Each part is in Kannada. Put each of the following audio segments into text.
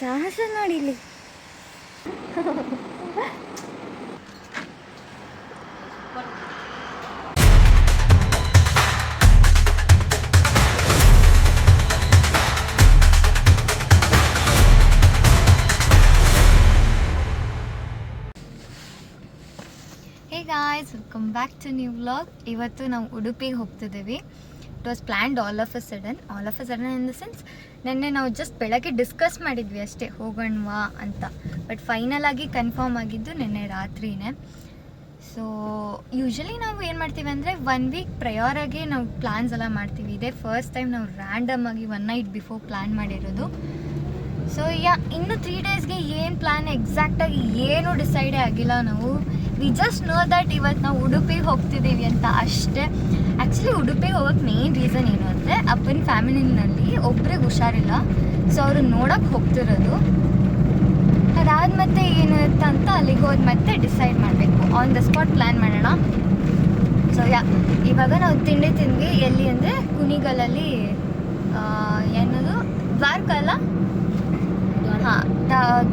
ಸಾಹಸ ನೋಡಿ ಇಲ್ಲಿ. Hey guys, welcome back to new vlog. ಇವತ್ತು ನಾವು ಉಡುಪಿಗೆ ಹೋಗ್ತಿದ್ದೀವಿ. It was planned all of a sudden in the sense ನೆನ್ನೆ ನಾವು ಜಸ್ಟ್ ಬೆಳಗ್ಗೆ ಡಿಸ್ಕಸ್ ಮಾಡಿದ್ವಿ ಅಷ್ಟೇ ಹೋಗೋಣವಾ ಅಂತ. ಬಟ್ ಫೈನಲ್ ಆಗಿ ಕನ್ಫರ್ಮ್ ಆಗಿದ್ದು ನೆನ್ನೆ ರಾತ್ರಿನೇ. ಸೊ ಯೂಶ್ವಲಿ ನಾವು ಏನು ಮಾಡ್ತೀವಿ ಅಂದರೆ 1 ವೀಕ್ ಪ್ರಯರ್ ಆಗಿ ನಾವು ಪ್ಲ್ಯಾನ್ಸ್ ಎಲ್ಲ ಮಾಡ್ತೀವಿ. ಇದೇ ಫಸ್ಟ್ ಟೈಮ್ ನಾವು ರ್ಯಾಂಡಮ್ ಆಗಿ 1 ನೈಟ್ ಬಿಫೋರ್ ಪ್ಲ್ಯಾನ್ ಮಾಡಿರೋದು. ಸೊ ಇನ್ನು 3 ಡೇಸ್ಗೆ ಏನು ಪ್ಲ್ಯಾನ್ ಎಕ್ಸಾಕ್ಟಾಗಿ ಏನೂ ಡಿಸೈಡೇ ಆಗಿಲ್ಲ ನಾವು. ವಿ ಜಸ್ಟ್ ನೋ ದಟ್ ಇವತ್ತು ನಾವು ಉಡುಪಿಗೆ ಹೋಗ್ತಿದ್ದೀವಿ ಅಂತ ಅಷ್ಟೇ. ಆ್ಯಕ್ಚುಲಿ ಉಡುಪಿಗೆ ಹೋಗೋಕ್ಕೆ ಮೇನ್ ರೀಸನ್ ಏನು ಅಂದರೆ ಅಪ್ಪನ ಫ್ಯಾಮಿಲಿನಲ್ಲಿ ಒಬ್ರಿಗೆ ಹುಷಾರಿಲ್ಲ. ಸೊ ಅವರು ನೋಡೋಕ್ಕೆ ಹೋಗ್ತಿರೋದು. ಅದಾದ ಮತ್ತೆ ಏನಿರುತ್ತೆ ಅಂತ ಅಲ್ಲಿಗೆ ಹೋದ ಮತ್ತೆ ಡಿಸೈಡ್ ಮಾಡಬೇಕು. ಆನ್ ದ ಸ್ಪಾಟ್ ಪ್ಲ್ಯಾನ್ ಮಾಡೋಣ. ಸೊ ಇವಾಗ ನಾವು ತಿಂಡಿ ತಿಂದ್ವಿ. ಎಲ್ಲಿ ಅಂದರೆ ಕುಣಿಗಲಲ್ಲಿ ಏನದು ದ್ವಾರಕ ಅಲ್ಲ, ಹಾಂ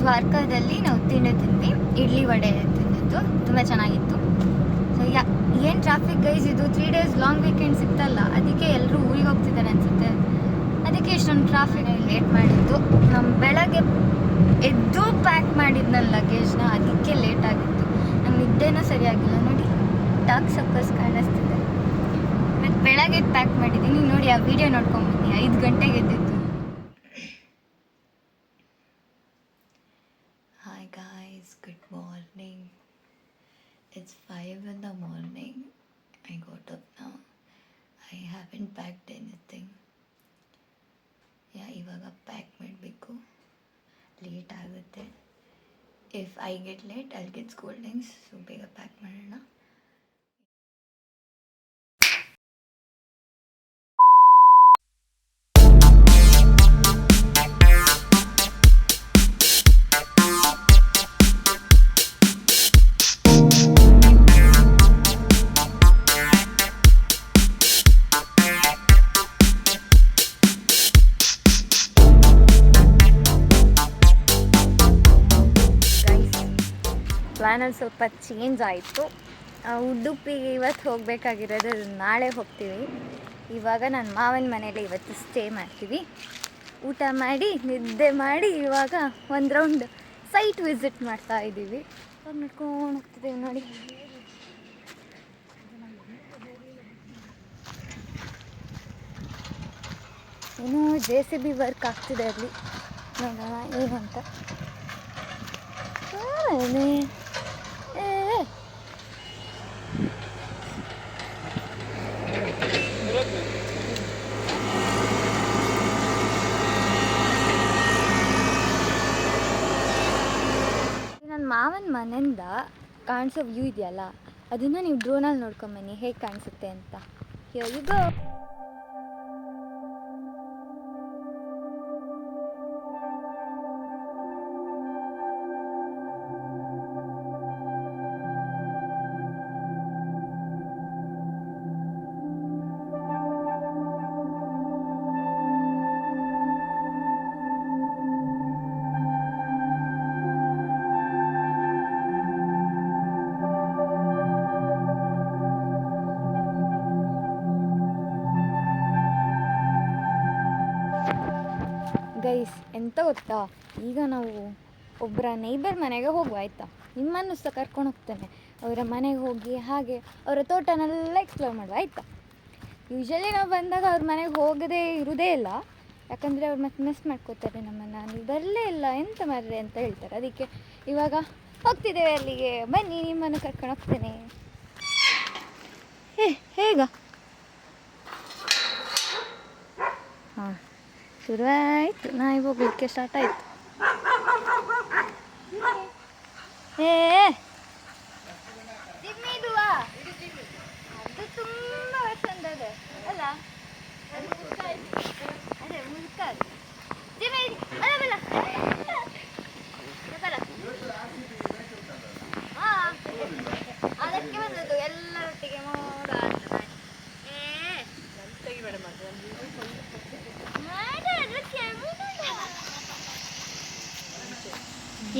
ದ್ವಾರಕದಲ್ಲಿ ನಾವು ತಿಂಡಿ ತಿಂದ್ವಿ. ಇಡ್ಲಿ ವಡೆ ತಿಂದಿದ್ದು ತುಂಬ ಚೆನ್ನಾಗಿತ್ತು. ಸೊ ಏನು ಟ್ರಾಫಿಕ್ ಗೈಸ್, ಇದು 3 ಡೇಸ್ ಲಾಂಗ್ ವೀಕೆಂಡ್ ಸಿಗ್ತಲ್ಲ, ಅದಕ್ಕೆ ಎಲ್ಲರೂ ಊರಿಗೆ ಹೋಗ್ತಿದ್ದಾರೆ ಅನಿಸುತ್ತೆ. ಅದಕ್ಕೆ ಇಷ್ಟೊಂದು ಟ್ರಾಫಿಕ್ ಲೇಟ್ ಮಾಡಿದ್ದು. ನಮ್ಮ ಬೆಳಗ್ಗೆ ಎದ್ದು ಪ್ಯಾಕ್ ಮಾಡಿದ್ನಲ್ಲ ಲಗೇಜ್ನ, ಅದಕ್ಕೆ ಲೇಟ್ ಆಗಿತ್ತು. ನಮ್ಮ ನಿದ್ದೆನೂ ಸರಿಯಾಗಿಲ್ಲ ನೋಡಿ, ಡಾರ್ಕ್ ಸರ್ಕಲ್ಸ್ ಕಾಣಿಸ್ತಿದೆ. ಮತ್ತು ಬೆಳಗ್ಗೆ ಪ್ಯಾಕ್ ಮಾಡಿದ್ದೀನಿ ನೋಡಿ. ಆ ವಿಡಿಯೋ ನೋಡ್ಕೊಂಬನ್ನಿ. 5 ಗಂಟೆಗೆ ಎದ್ದಿದ್ದು. Hi guys, good morning. It's 5 in the morning. I got up now. I haven't packed anything. ಇವಾಗ ಪ್ಯಾಕ್ ಮಾಡಬೇಕು. ಲೇಟ್ ಆಗುತ್ತೆ. If I get late I get scoldings. So ಬೇಗ ಪ್ಯಾಕ್ ಮಾಡೋಣ. ಪ್ಲ್ಯಾನಲ್ಲಿ ಸ್ವಲ್ಪ ಚೇಂಜ್ ಆಯಿತು. ಉಡುಪಿಗೆ ಇವತ್ತು ಹೋಗಬೇಕಾಗಿರೋದು, ನಾಳೆ ಹೋಗ್ತೀವಿ. ಇವಾಗ ನನ್ನ ಮಾವನ ಮನೇಲಿ ಇವತ್ತು ಸ್ಟೇ ಮಾಡ್ತೀವಿ. ಊಟ ಮಾಡಿ ನಿದ್ದೆ ಮಾಡಿ ಇವಾಗ ಒಂದು ರೌಂಡ್ ಸೈಟ್ ವಿಸಿಟ್ ಮಾಡ್ತಾ ಇದ್ದೀವಿ. ಇವಾಗ ನಡ್ಕೊಂಡು ಹೋಗ್ತಿದ್ದೀವಿ ನೋಡಿ. ಇನ್ನೂ JCB ವರ್ಕ್ ಆಗ್ತಿದೆ ಅಲ್ಲಿ, ನೋಡೋಣ ಏನಂತ. ನನ್ನ ಮಾವನ ಮನೆಯಿಂದ ಕಾಣಿಸೋ ವ್ಯೂ ಇದೆಯಲ್ಲ, ಅದನ್ನು ನೀವು ಡ್ರೋನಲ್ಲಿ ನೋಡ್ಕೊಂಬನ್ನಿ ಹೇಗೆ ಕಾಣಿಸುತ್ತೆ ಅಂತ. Here you go. ಗೈಸ್ ಎಂತ ಗೊತ್ತಾ, ಈಗ ನಾವು ಒಬ್ಬರ ನೇಬರ್ ಮನೆಗೆ ಹೋಗುವ ಆಯಿತಾ. ನಿಮ್ಮನ್ನು ಸಹ ಕರ್ಕೊಂಡು ಹೋಗ್ತೇನೆ. ಅವರ ಮನೆಗೆ ಹೋಗಿ ಹಾಗೆ ಅವರ ತೋಟನೆಲ್ಲ ಎಕ್ಸ್ಪ್ಲೋರ್ ಮಾಡುವ ಆಯಿತಾ. ಯೂಶ್ವಲಿ ನಾವು ಬಂದಾಗ ಅವ್ರ ಮನೆಗೆ ಹೋಗದೇ ಇರೋದೇ ಇಲ್ಲ, ಯಾಕಂದರೆ ಅವ್ರು ಮತ್ತೆ ಮಿಸ್ ಮಾಡ್ಕೋತಾರೆ ನಮ್ಮನ್ನು. ನೀವು ಬರಲೇ ಇಲ್ಲ ಎಂತ ಮಾರ್ರೆ ಅಂತ ಹೇಳ್ತಾರೆ. ಅದಕ್ಕೆ ಇವಾಗ ಹೋಗ್ತಿದ್ದೇವೆ ಅಲ್ಲಿಗೆ. ಬನ್ನಿ, ನಿಮ್ಮನ್ನು ಕರ್ಕೊಂಡು ಹೋಗ್ತೇನೆ. ಹೇಗ ಹಾಂ ಶುರುವಾಯಿತು. ನಾಯಿ ಹೋಗ್ಲಿಕ್ಕೆ ಸ್ಟಾರ್ಟ್ ಆಯಿತು. ಜಿಮ್ಮಿದುವಾ ಅದು ತುಂಬ ವರ್ಷಂದದೆ ಅಲ್ಲ, ಅದೇ ಮುಲ್ಕಾಲ್ ಜಿಮ್ಮಿ ಅಲ್ಲ ಬಲ್ಲ ಬಲ್ಲ. ಹಾಂ ಅದಕ್ಕೆ ಬಂದದ್ದು ಎಲ್ಲರೊಟ್ಟಿಗೆ ಮೋಡ ಅಂತ.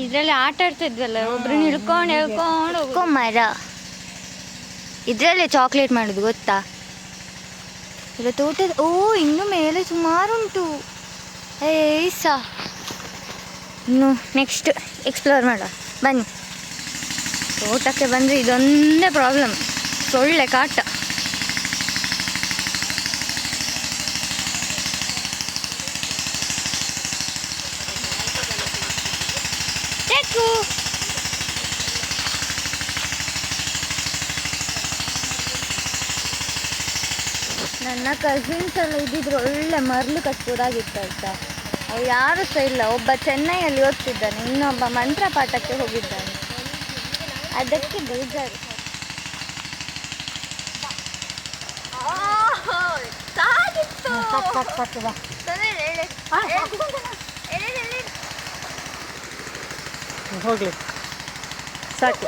ಇದರಲ್ಲಿ ಆಟ ಆಡ್ತಾ ಇದ್ವಲ್ಲ, ಒಬ್ರು ಹೇಳ್ಕೊಂಡು ಮರ. ಇದರಲ್ಲೇ ಚಾಕ್ಲೇಟ್ ಮಾಡೋದು ಗೊತ್ತಾ? ಇಲ್ಲ ತೋಟದ ಇನ್ನು ಮೇಲೆ ಸುಮಾರುಂಟು. ಏಯ್ಸಾ, ಇನ್ನು ನೆಕ್ಸ್ಟ್ ಎಕ್ಸ್ಪ್ಲೋರ್ ಮಾಡುವ ಬನ್ನಿ. ತೋಟಕ್ಕೆ ಬಂದರೆ ಇದೊಂದೇ ಪ್ರಾಬ್ಲಮ್, ಸೊಳ್ಳೆ ಕಾಟ. ನನ್ನ ಕಸಿನ್ಸ್ ಎಲ್ಲ ಇದ್ದಿದ್ರು ಒಳ್ಳೆ ಮರಳು ಕಟ್ಬೋದಾಗಿತ್ತು ಆಯ್ತಾ. ಅವ್ರು ಯಾರು ಸಹ ಇಲ್ಲ. ಒಬ್ಬ ಚೆನ್ನೈಯಲ್ಲಿ ಓದ್ತಿದ್ದಾನೆ, ಇನ್ನೊಬ್ಬ ಮಂತ್ರ ಪಾಠಕ್ಕೆ ಹೋಗಿದ್ದಾನೆ. ಅದಕ್ಕೆ ಬೇಜಾರು. ಹೋಗ್ಲಿ ಸಾಕು.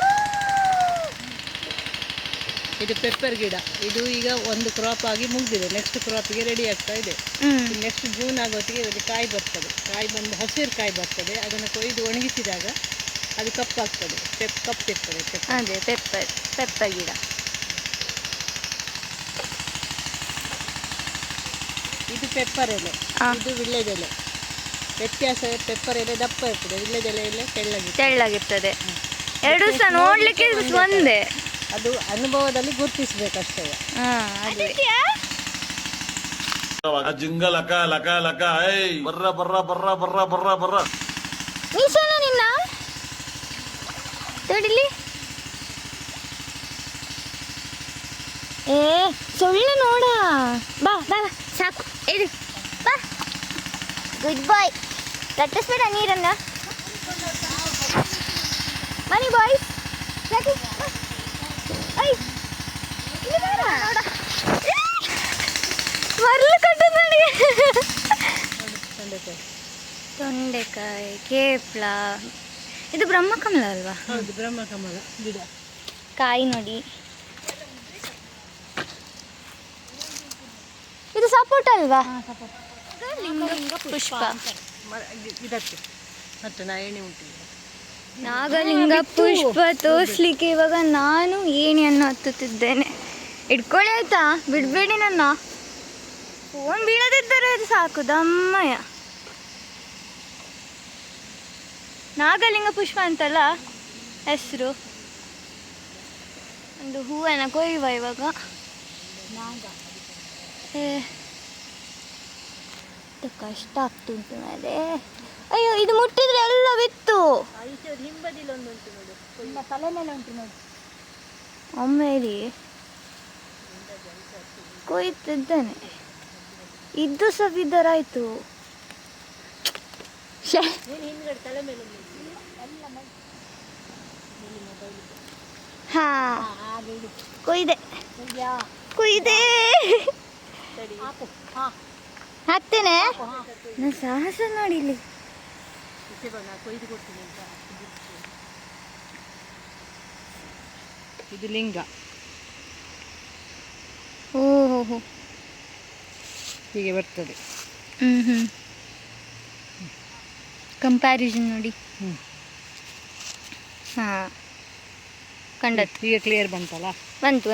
ಇದು ಪೆಪ್ಪರ್ ಗಿಡ. ಇದು ಈಗ ಒಂದು ಕ್ರಾಪ್ ಆಗಿ ಮುಗಿದಿದೆ, ನೆಕ್ಸ್ಟ್ ಕ್ರಾಪಿಗೆ ರೆಡಿ ಆಗ್ತಾ ಇದೆ. ನೆಕ್ಸ್ಟ್ ಜೂನ್ ಆಗೋತ್ತಿಗೆ ಇದಕ್ಕೆ ಕಾಯಿ ಬರ್ತದೆ. ಕಾಯಿ ಬಂದು ಹಸಿರು ಕಾಯಿ ಬರ್ತದೆ. ಅದನ್ನು ಕೊಯ್ದು ಒಣಗಿಸಿದಾಗ ಅದು ಕಪ್ಪಾಗ್ತದೆ, ಕಪ್ಪಿರ್ತದೆ. ಅದೇ ಪೆಪ್ಪರ್ ಗಿಡ. ಇದು ಪೆಪ್ಪರ್ ಎಲೆ, ಇದು ವಿಳ್ಳೆದೆಲೆ. ವ್ಯತ್ಯಾಸ, ಪೆಪ್ಪರ್ ಎಲೆ ದಪ್ಪ ಇರ್ತದೆ, ವಿಳ್ಳೆದೆಲೆ ಎಲೆ ತೆಳ್ಳಗಿರ್ತದೆ. ಎರಡು ಸಹ ನೋಡ್ಲಿಕ್ಕೆ ಒಂದೇ. ಅದು ಅನುಭವದಲ್ಲಿ ಗುರುತಿಸ್ಬೇಕಷ್ಟೇ. ಜಿಂಗ ಲಕ ಲಕ ಲಕ ಬರ್ರ ಬರ್ರ ಬರ್ರ ಬರ್ರ ಬರ್ರ ಬರ್ರ ನಿನ್ನ ತಡಿಲಿ. ಸೊಳ್ಳೆ ನೋಡ. ಬಾ ಬಾ ಸಾಕು, ಇರಿ ಬಾ. ಗುಡ್ ಬಾಯ್. ರಟ್ಟಿಸ್ಬೇಡ ನೀರನ್ನ. ಬನ್ನಿ ಬಾಯ್. ಮರಳು ಕಟ್ಟ ನನಗೆ. ತೊಂಡೆಕಾಯಿ, ಕೇಪ್ಲ. ಇದು ಬ್ರಹ್ಮಕಮಲ ಅಲ್ವಾ? ಹೌದು, ಬ್ರಹ್ಮಕಮಲ ಗಿಡ. ಕಾಯಿ ನೋಡಿ. ಇದು ಸಪೋಟ ಅಲ್ವಾ? ಪುಷ್ಪ. ಇದಕ್ಕೆ ಮತ್ತೆ ನಾ ಎಣ್ಣೆ ಉಂಟು. ನಾಗಲಿಂಗ ಪುಷ್ಪ ತೋರಿಸ್ಲಿಕ್ಕೆ ಇವಾಗ ನಾನು ಏಣಿಯನ್ನು ಹತ್ತುತ್ತಿದ್ದೇನೆ. ಇಟ್ಕೊಳ್ಳಿ ಆಯ್ತಾ, ಬಿಡಬೇಡಿ ನನ್ನ. ಫೋನ್ ಬೀಳದಿದ್ದರೆ ಅದು ಸಾಕು, ದಮ್ಮಯ್ಯ. ನಾಗಲಿಂಗ ಪುಷ್ಪ ಅಂತಲ್ಲ ಹೆಸರು. ಒಂದು ಹೂವನ್ನು ಕೊಯ್ಯುವ ಇವಾಗ. ಕಷ್ಟ ಆಗ್ತುಂಟು ಮೇಲೆ. ಅಯ್ಯೋ, ಇದು ಮುಟ್ಟಿದ್ರೆ ಎಲ್ಲ ಬಿತ್ತು. ತಲೆ ಮೇಲೆ ಉಂಟು ನೋಡಿ. ಒಮ್ಮೆಲಿ ಕೊಯ್ತಿದ್ದಾನೆ. ಇದು ಸಹ ಬಿದ್ದರಾಯ್ತು. ಹಾ, ಕೊಯ್ದೆ. ಹತ್ತೇನೆ. ನಾನು ಸಾಹಸ ನೋಡಿಲಿ. ಇದು ಲಿಂಗ. ಓಹೋ, ಹೀಗೆ ಬರ್ತದೆ. ಕಂಪ್ಯಾರಿಸನ್ ನೋಡಿ. ಹಾಂ, ಕಂಡದ್ದು. ಈಗ ಕ್ಲಿಯರ್ ಬಂತಲ್ಲ? ಬಂತು.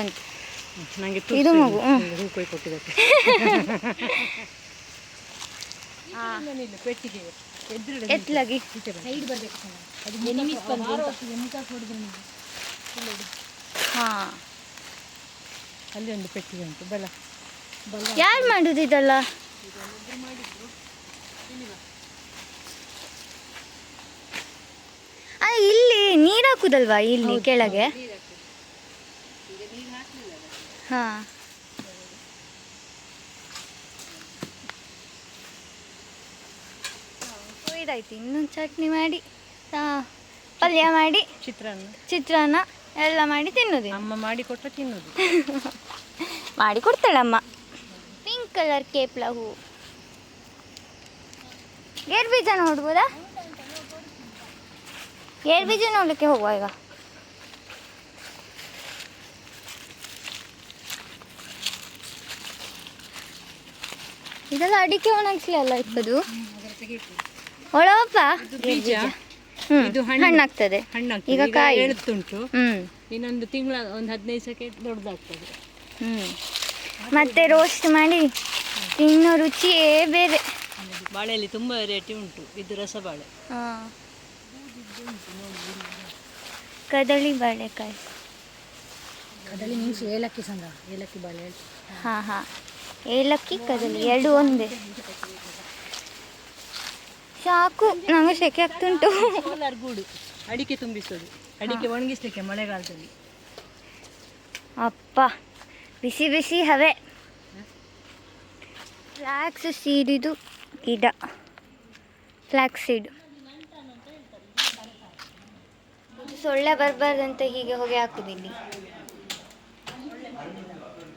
ನನಗೆ ಇದು ಮಗು ಹೂ ಕೊಯ್ ಕೊಟ್ಟಿದ್ದಕ್ಕೆ. ಪೆಟ್ಟಿಗೆ ಎತ್ಲಾಗಿ ಸೈಡ್ ಬರಬೇಕು. ಹಾಂ, ಅಲ್ಲಿ ಒಂದು ಪೆಟ್ಟಿಗೆ ಉಂಟು. ಬಲ ಯಾರು ಮಾಡುದು ಇದೆಲ್ಲ? ಇಲ್ಲಿ ನೀರು ಹಾಕುದಲ್ವಾ? ಇಲ್ಲಿ ಕೆಳಗೆ. ಹಾಂ, ಕೊಯ್ದಾಯ್ತು. ಇನ್ನು ಚಟ್ನಿ ಮಾಡಿ, ಪಲ್ಯ ಮಾಡಿ, ಚಿತ್ರಾನ್ನ ಎಲ್ಲ ಮಾಡಿ ತಿನ್ನೋದು. ಅಮ್ಮ ಮಾಡಿ ಕೊಟ್ಟ ತಿನ್ನೋದು. ಮಾಡಿ ಕೊಡ್ತಾಳಮ್ಮ. ಪಿಂಕ್ ಕಲರ್ ಕೇಪ್ಲ ಹೂ. ಗೇರು ಬೀಜ ನೋಡ್ಬೋದಾ? ಗೇರು ಬೀಜ ನೋಡ್ಲಿಕ್ಕೆ ಹೋಗುವ ಈಗ. ಇದೆಲ್ಲ ಅಡಿಕೆ ಒಣಗಿಸ್ಲಿ ಅಲ್ಲ ಇಪ್ಪದು. ಒಳಪ್ಪ ಇದು ಹಣ್ಣಾಗ್ತದೆ. ಹಣ್ಣಾಗ್ತದೆ. ಈಗ ಈಗ ಕಾಯಿ. ಎಳುತ್ತುಂಟು. ಇನ್ನೊಂದು ತಿಂಗಳ ಒಂದು 15 ದಿವಸಕ್ಕೆ ದೊಡ್ಡದಾಗ್ತದೆ. ಮತ್ತೆ ರೋಸ್ಟ್ ಮಾಡಿ ತಿನ್ನೋ ರುಚಿಯೇ ಬೇರೆ. ಬಾಳೆಯಲ್ಲಿ ತುಂಬ ವೆರೈಟಿ ಉಂಟು. ಇದು ರಸಬಾಳೆ. ಕದಳಿ ಬಾಳೆಕಾಯಿ. ಕದಳಿ ಮೀನ್ಸ್ ಏಲಕ್ಕಿ ಸಂದ, ಏಲಕ್ಕಿ ಬಾಳೆ. ಹಾಂ ಏಲಕ್ಕಿ ಕದಳಿ ಎರಡು ಒಂದೇ. ಸಾಕು, ನಂಗೆ ಸೆಕೆ ಆಗ್ತುಂಟು. ಸೋಲಾರ್ ಗೂಡು, ಅಡಿಕೆ ತುಂಬಿಸೋದು, ಅಡಿಕೆ ಒಣಗಿಸ್ಲಿಕ್ಕೆ ಮಳೆಗಾಲದಲ್ಲಿ. ಅಪ್ಪ ಬಿಸಿ ಬಿಸಿ ಹವೆ. ಫ್ಲ್ಯಾಕ್ಸ್ ಸೀಡಿದು ಗಿಡ, ಫ್ಲ್ಯಾಕ್ಸ್ ಸೀಡ್. ಸೊಳ್ಳೆ ಬರಬಾರ್ದಂತ ಹೀಗೆ ಹೊಗೆ ಹಾಕುದಿಲ್ಲಿ.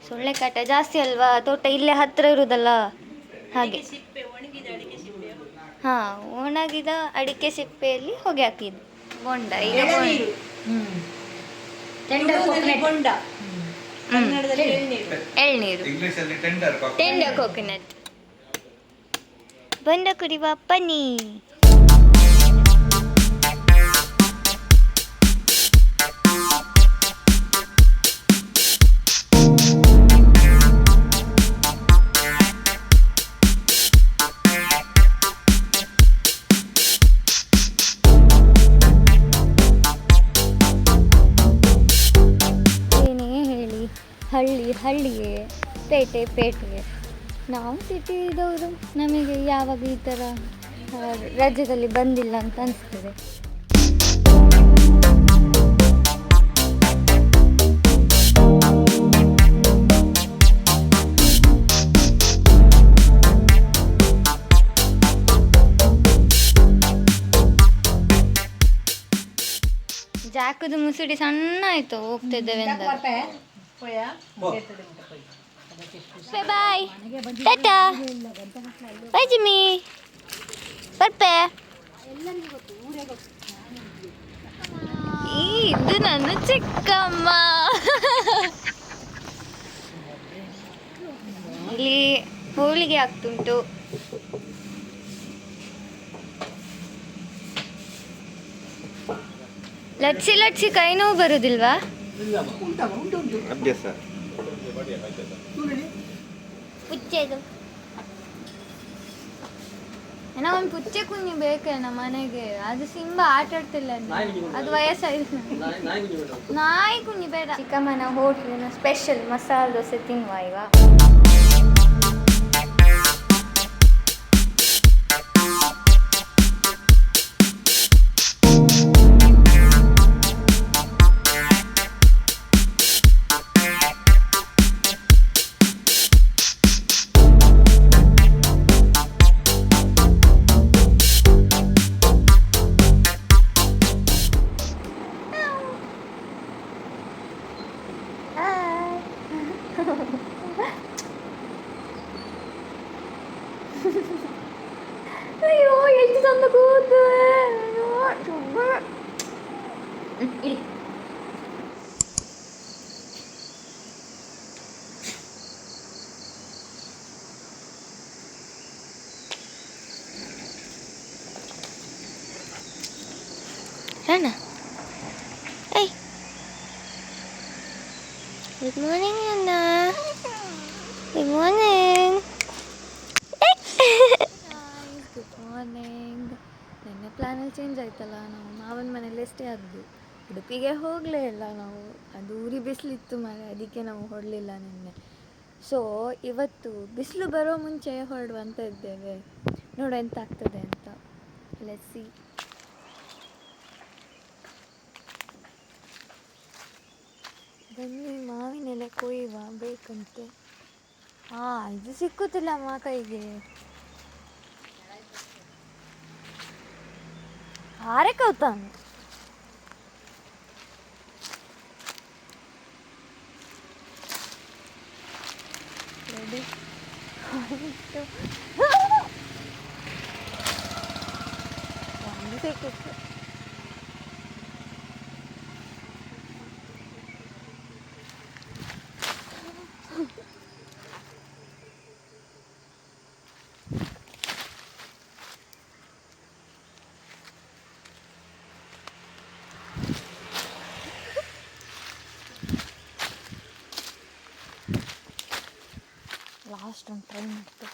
ಸೊಳ್ಳೆ ಕಾಟ ಜಾಸ್ತಿ ಅಲ್ವಾ, ತೋಟ ಇಲ್ಲೇ ಹತ್ತಿರ ಇರುವುದಲ್ಲ ಹಾಗೆ. ಹಾಂ, ಒಣಗಿದ ಅಡಿಕೆ ಸಿಪ್ಪೆಯಲ್ಲಿ ಹೊಗೆ ಹಾಕಿದ್ದು ಬೊಂಡ. ಈಗ ಬೊಂಡ, ಕನ್ನಡದಲ್ಲಿ ಎಳ್ನೀರು, ಟೆಂಡರ್ ಕೋಕೋನಟ್. ಬೊಂಡ ಕುಡಿಯುವ ಬನ್ನಿ. ಹಳ್ಳಿಯೇ, ಪೇಟೆ. ನಾವು ಸಿಟಿ ಇದ್ದವರು, ನಮಗೆ ಯಾವಾಗ ಈ ಥರ ರಾಜ್ಯದಲ್ಲಿ ಬಂದಿಲ್ಲ ಅಂತ ಅನಿಸ್ತದೆ. ಜಾಕದು ಮುಸುಡಿ ಸಣ್ಣ ಆಯಿತು, ಹೋಗ್ತಿದ್ದೇವೆ ಅಂತ. ಬಾಯ್ ಟಾಟಾ, ಬಾಯ್ ಜಿಮ್ಮಿ, ಬರ್ಪೆ. ಇದು ನನ್ನ ಚಿಕ್ಕಮ್ಮ. ಇಲ್ಲಿ ಹೋಳಿಗೆ ಆಗ್ತುಂಟು. ಲಟ್ಸಿ ಕೈ ನೋವು ಬರುದಿಲ್ವಾ? ಪುಚ್ಚೆದು ಏನೋ ಒಂದು ಪುಚ್ಚೆ ಕುഞ്ഞ് ಬೇಕೇನ ಮನೆಗೆ. ಅದು ಸಿಂಬ ಆಟ ಆಡ್ತಿಲ್ಲ, ಅದು ವಯಸ್ಸಾಯ್ತು. ನಾಯಿ ಕುഞ്ഞ് ಬೇಡ. ಚಿಕ್ಕಮ್ಮನ ಹೋಟ್ಲಿನ ಸ್ಪೆಷಲ್ ಮಸಾಲೆ ದೋಸೆ ತಿನ್ನುವ ಈಗ. ಅಯ್ಯೋ ಎಷ್ಟು ಚಂದ ಕೂತು. ಇಳಿ. ಅಣ್ಣ, ಏಯ್ ಗುಡ್ ಮಾರ್ನಿಂಗ್ ಅಣ್ಣ. Good morning. Good morning. ನಿನ್ನೆ ಪ್ಲ್ಯಾನಲ್ಲಿ ಚೇಂಜ್ ಆಯ್ತಲ್ಲ, ನಾವು ಮಾವನ ಮನೇಲಿ ಸ್ಟೇ ಆದ್ದು. ಉಡುಪಿಗೆ ಹೋಗಲೇ ಇಲ್ಲ ನಾವು, ಅದು ಊರಿ ಬಿಸಿಲಿತ್ತು ಮಳೆ, ಅದಕ್ಕೆ ನಾವು ಹೊರಡಲಿಲ್ಲ ನಿನ್ನೆ. ಸೊ ಇವತ್ತು ಬಿಸಿಲು ಬರೋ ಮುಂಚೆ ಹೊರಡುವಂತ ಇದ್ದೇವೆ. ನೋಡು ಎಂತ ಆಗ್ತದೆ ಅಂತ. Let's see. ಬನ್ನಿ ಮಾವಿನೆಲೆ ಕೊಯ್ಯುವ ಬೇಕಂತೆ. ಇದು ಸಿಕ್ಕುತ್ತಿಲ್ಲ ಅಮ್ಮ ಕೈಗೆ. ಹಾರೆ ಕೌತಾನೆ. ರೆಡಿ ಒಂದು ಸಿಕ್ಕಿತ್ತು. ಲಾಸ್ಟ್ ಒಂದು ಟ್ರೈ ಮಾಡ್ಬೇಕು.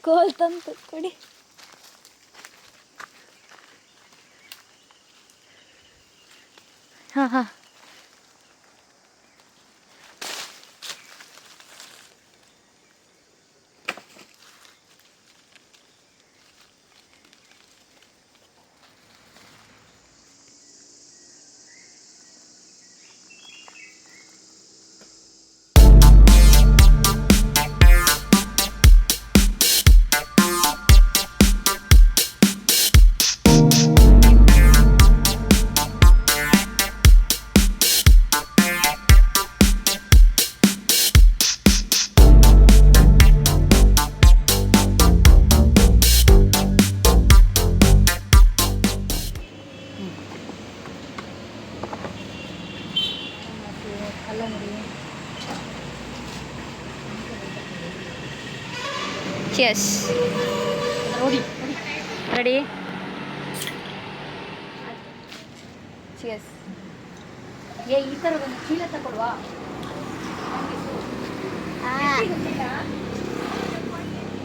ಕೋಲ್ ತಂತು ಕೊಡಿ. ಹಾಂ ಹಾಂ ಕಲ್ಲಂಗಡಿ ಚಿಯರ್ಸ್. ನೋಡಿ ರೆಡಿ? ಚಿಯರ್ಸ್. ಈ ಥರ ಒಂದು ಚೀಲ ತಗೊಳ್ವಾ?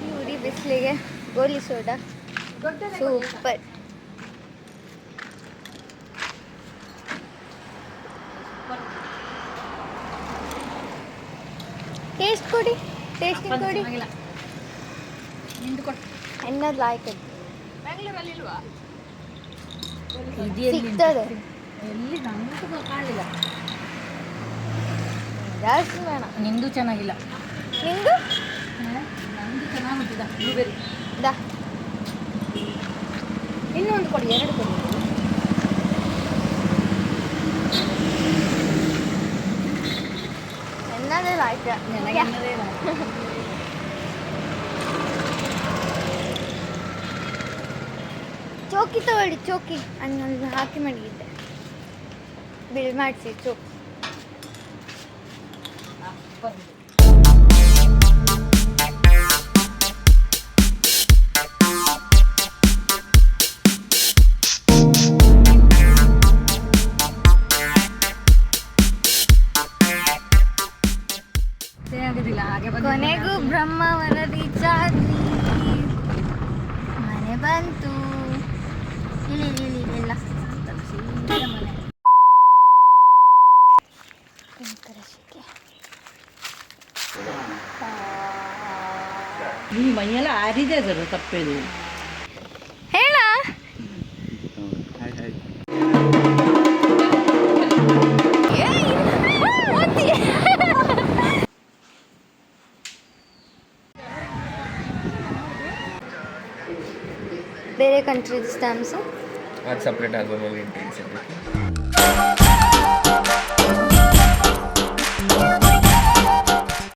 ಈ ಉಡಿ ಬಿಸಿಲಿಗೆ ಗೋಲಿ ಸೋಡಾ ಸೂಪರ್. ಟೇಸ್ಟ್ ಕೊಡಿ, ಟೇಸ್ಟಿಂಗ್ ಕೊಡಿ. ನಿಂದು ಕೊಟ್ಟು ಎನ್ನದು ಲಾಯ್ಕ್ ಇದೆಯಲ್ಲಿ ಸಿಗ್ತದೆ. ಎಲ್ಲಿ ನಮಗೂ ಕಾಣಲಿಲ್ಲ. ಜಾಸ್ತಿ ಬೇಡ. ನಿಂದು ಚೆನ್ನಾಗಿಲ್ಲ. ನಿಂದು ನಂದು ಚೆನ್ನಾಗುಂಟಿದ ಬ್ಲೂಬೆರಿ. ದಾ ಇನ್ನೊಂದು ಕೊಡಿ, 2 ಕೊಡಿ. ಎನ್ನದೇ ಲಾಯ್ಕ್. ನನಗೆ ಅನ್ನೋದೇ ಇಲ್ಲ. ಚೋಕಿ ತಗೊಳ್ಳಿ, ಚೋಕಿ ಅನ್ನ ಹಾಕಿ ಮಡಗಿದ್ದೆ. ಬಿಲ್ ಮಾಡಿಸಿ ಚೋಕಿ. ಆಗೋದಿಲ್ಲ ಹಾಗೆ ಕೊನೆಗೂ ಬ್ರಹ್ಮಾವರ ರೀಚ್ ಆದ್ವಿ. ಮನೆ ಬಂತು. ಇಲ್ಲಿ ಇಲ್ಲಿ ಇಲ್ಲ ಮನೆ. ಒಂಥರ ಶೆಕೆ. ಈ ಮೈಯೆಲ್ಲ ಆರಿದೆ ಅದರ ತಪ್ಪೇನು. ಹೇಳ ಬೇರೆ ಕಂಟ್ರೀಸ್ ಸ್ಟ್ಯಾಂಪ್ಸು ಅದು ಸಪ್ರೇಟ್ ಆಲ್ಬಮ್ ಅಲ್ಲಿ ಎಂಟ್ರಿ